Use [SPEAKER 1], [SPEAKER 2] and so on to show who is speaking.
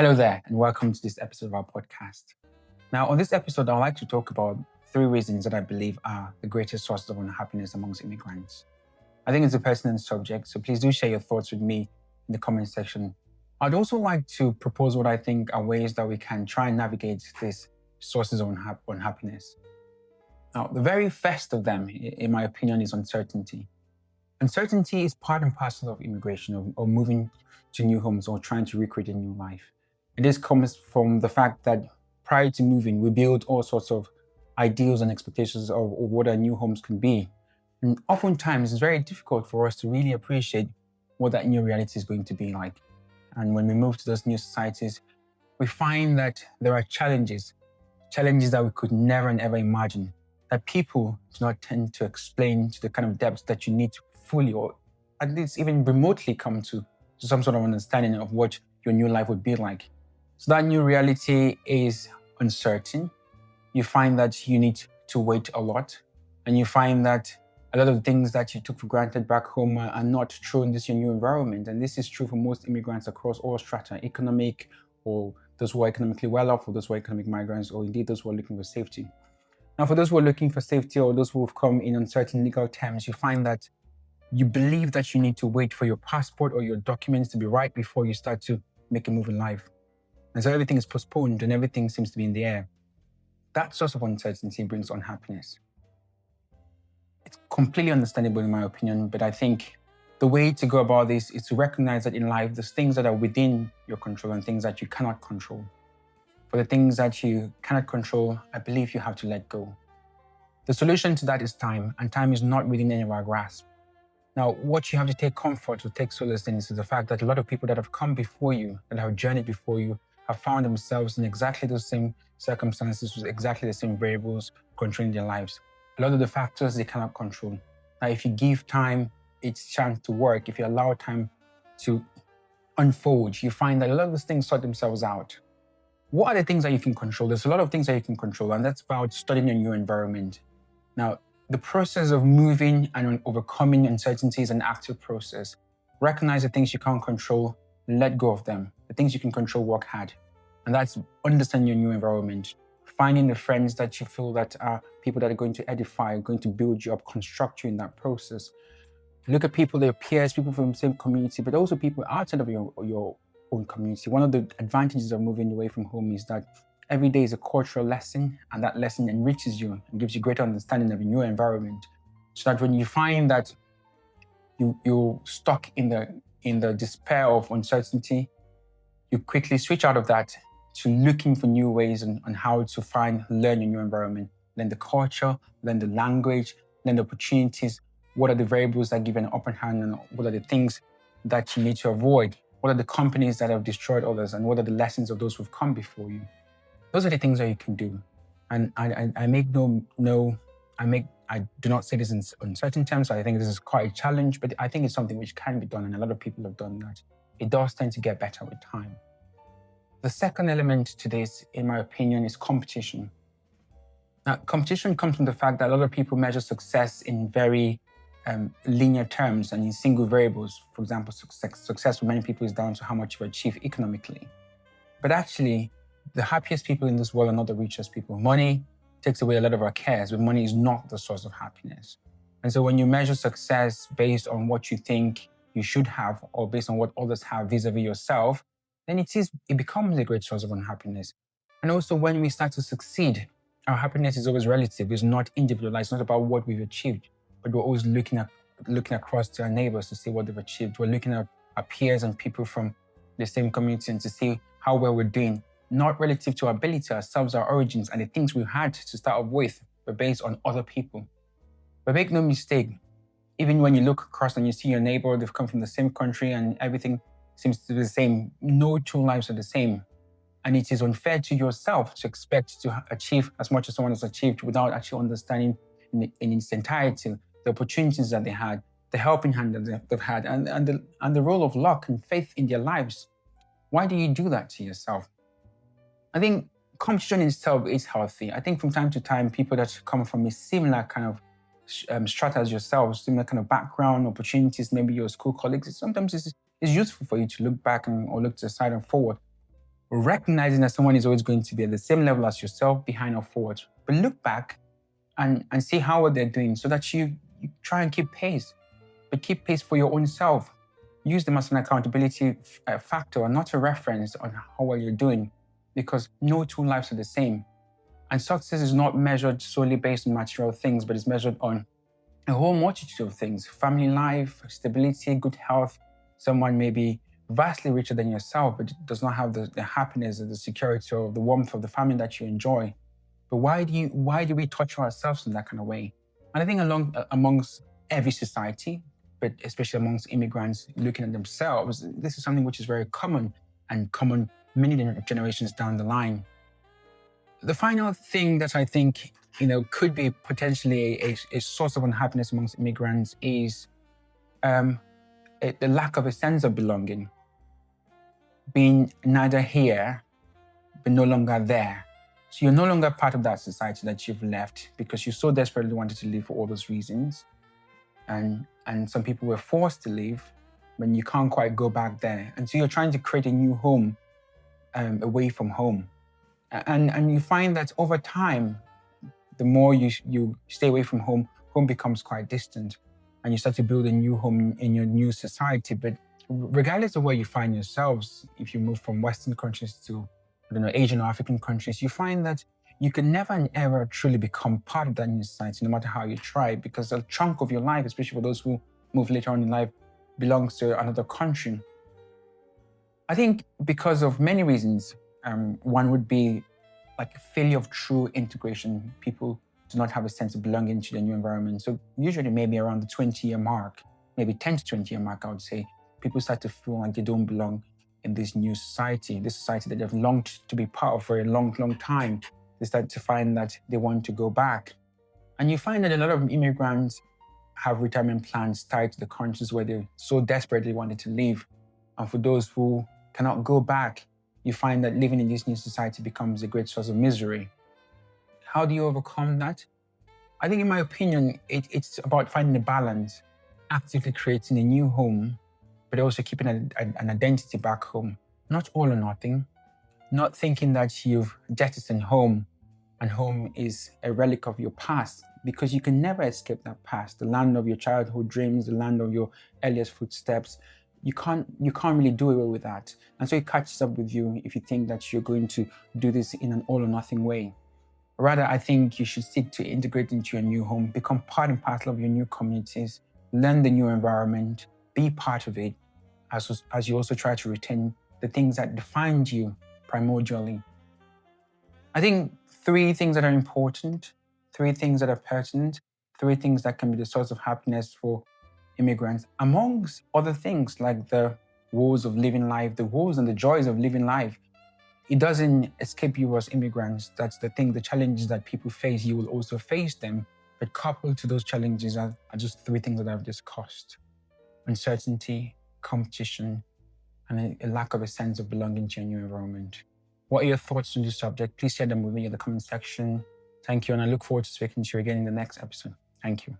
[SPEAKER 1] Hello there, and welcome to this episode of our podcast. Now, on this episode, I'd like to talk about 3 reasons that I believe are the greatest sources of unhappiness amongst immigrants. I think it's a personal subject, so please do share your thoughts with me in the comment section. I'd also like to propose what I think are ways that we can try and navigate these sources of unhappiness. Now, the very first of them, in my opinion, is uncertainty. Uncertainty is part and parcel of immigration, or moving to new homes or trying to recreate a new life. And this comes from the fact that prior to moving, we build all sorts of ideals and expectations of what our new homes can be. And oftentimes, it's very difficult for us to really appreciate what that new reality is going to be like. And when we move to those new societies, we find that there are challenges that we could never and ever imagine, that people do not tend to explain to the kind of depth that you need to fully, or at least even remotely, come to some sort of understanding of what your new life would be like. So that new reality is uncertain. You find that you need to wait a lot, and you find that a lot of things that you took for granted back home are not true in this your new environment. And this is true for most immigrants across all strata, economic, or those who are economically well off, or those who are economic migrants, or indeed those who are looking for safety. Now, for those who are looking for safety, or those who have come in uncertain legal terms, you find that you believe that you need to wait for your passport or your documents to be right before you start to make a move in life. And so everything is postponed and everything seems to be in the air. That source of uncertainty brings unhappiness. It's completely understandable in my opinion, but I think the way to go about this is to recognize that in life, there's things that are within your control and things that you cannot control. For the things that you cannot control, I believe you have to let go. The solution to that is time, and time is not within any of our grasp. Now, what you have to take comfort or take solace in is the fact that a lot of people that have come before you, that have journeyed before you, have found themselves in exactly the same circumstances with exactly the same variables controlling their lives. A lot of the factors they cannot control. Now, if you give time its chance to work, if you allow time to unfold, you find that a lot of these things sort themselves out. What are the things that you can control? There's a lot of things that you can control, and that's about studying your new environment. Now, the process of moving and overcoming uncertainty is an active process. Recognize the things you can't control, let go of them. The things you can control, work hard. And that's understanding your new environment. Finding the friends that you feel that are people that are going to edify, going to build you up, construct you in that process. Look at people, their peers, people from the same community, but also people outside of your own community. One of the advantages of moving away from home is that every day is a cultural lesson, and that lesson enriches you and gives you greater understanding of your new environment. So that when you find that you're stuck in the despair of uncertainty, you quickly switch out of that to looking for new ways on how to learn your new environment, learn the culture, learn the language, learn the opportunities. What are the variables that give an upper hand, and what are the things that you need to avoid? What are the companies that have destroyed others, and what are the lessons of those who've come before you? Those are the things that you can do. And I do not say this in uncertain terms. I think this is quite a challenge, but I think it's something which can be done, and a lot of people have done that. It does tend to get better with time. The second element to this, in my opinion, is competition. Now, competition comes from the fact that a lot of people measure success in very linear terms and in single variables. For example, success for many people is down to how much you achieve economically. But actually, the happiest people in this world are not the richest people. Money takes away a lot of our cares, but money is not the source of happiness. And so when you measure success based on what you think you should have, or based on what others have vis-a-vis yourself, then it becomes a great source of unhappiness. And also when we start to succeed, our happiness is always relative. It's not individualized. It's not about what we've achieved, but we're always looking across to our neighbors to see what they've achieved. We're looking at our peers and people from the same community and to see how well we're doing, not relative to our ability, ourselves, our origins, and the things we had to start off with, but based on other people. But make no mistake, even when you look across and you see your neighbor, they've come from the same country and everything seems to be the same. No two lives are the same. And it is unfair to yourself to expect to achieve as much as someone has achieved without actually understanding in its entirety the opportunities that they had, the helping hand that they've had, and the role of luck and faith in their lives. Why do you do that to yourself? I think competition in itself is healthy. I think from time to time, people that come from a similar kind of strata as yourselves, similar kind of background, opportunities, maybe your school colleagues, sometimes it's useful for you to look back or look to the side and forward. recognizing that someone is always going to be at the same level as yourself, behind or forward. But look back and see how well they're doing so that you try and keep pace, but keep pace for your own self. Use them as an accountability factor and not a reference on how well you're doing, because no two lives are the same. And success is not measured solely based on material things, but it's measured on a whole multitude of things: family life, stability, good health. Someone may be vastly richer than yourself, but does not have the happiness or the security or the warmth of the family that you enjoy. But why do we torture ourselves in that kind of way? And I think amongst every society, but especially amongst immigrants looking at themselves, this is something which is very common and common many generations down the line. The final thing that I think could be potentially a source of unhappiness amongst immigrants is the lack of a sense of belonging, being neither here but no longer there. So you're no longer part of that society that you've left because you so desperately wanted to leave for all those reasons. And some people were forced to leave when you can't quite go back there. And so you're trying to create a new home away from home. And you find that over time, the more you stay away from home, home becomes quite distant. And you start to build a new home in your new society. But regardless of where you find yourselves, if you move from Western countries to Asian or African countries, you find that you can never and ever truly become part of that new society, no matter how you try, because a chunk of your life, especially for those who move later on in life, belongs to another country. I think because of many reasons, one would be like a failure of true integration. People do not have a sense of belonging to their new environment. So usually maybe around the 20-year mark, maybe 10 to 20-year mark, I would say, people start to feel like they don't belong in this new society, this society that they've longed to be part of for a long, long time. They start to find that they want to go back. And you find that a lot of immigrants have retirement plans tied to the countries where they so desperately wanted to leave. And for those who cannot go back, you find that living in this new society becomes a great source of misery. How do you overcome that? I think, in my opinion, it's about finding a balance, actively creating a new home, but also keeping an identity back home. Not all or nothing. Not thinking that you've jettisoned home and home is a relic of your past, because you can never escape that past. The land of your childhood dreams, the land of your earliest footsteps. You can't really do away with that. And so it catches up with you if you think that you're going to do this in an all or nothing way. Rather, I think you should seek to integrate into your new home, become part and parcel of your new communities, learn the new environment, be part of it, as you also try to retain the things that defined you primordially. I think 3 things that are important, 3 things that are pertinent, 3 things that can be the source of happiness for immigrants, amongst other things like the woes of living life, the woes and the joys of living life. It doesn't escape you as immigrants. That's the thing. The challenges that people face, you will also face them. But coupled to those challenges are just 3 things that I've discussed: uncertainty, competition, and a lack of a sense of belonging to your new environment. What are your thoughts on this subject? Please share them with me in the comment section. Thank you, and I look forward to speaking to you again in the next episode. Thank you.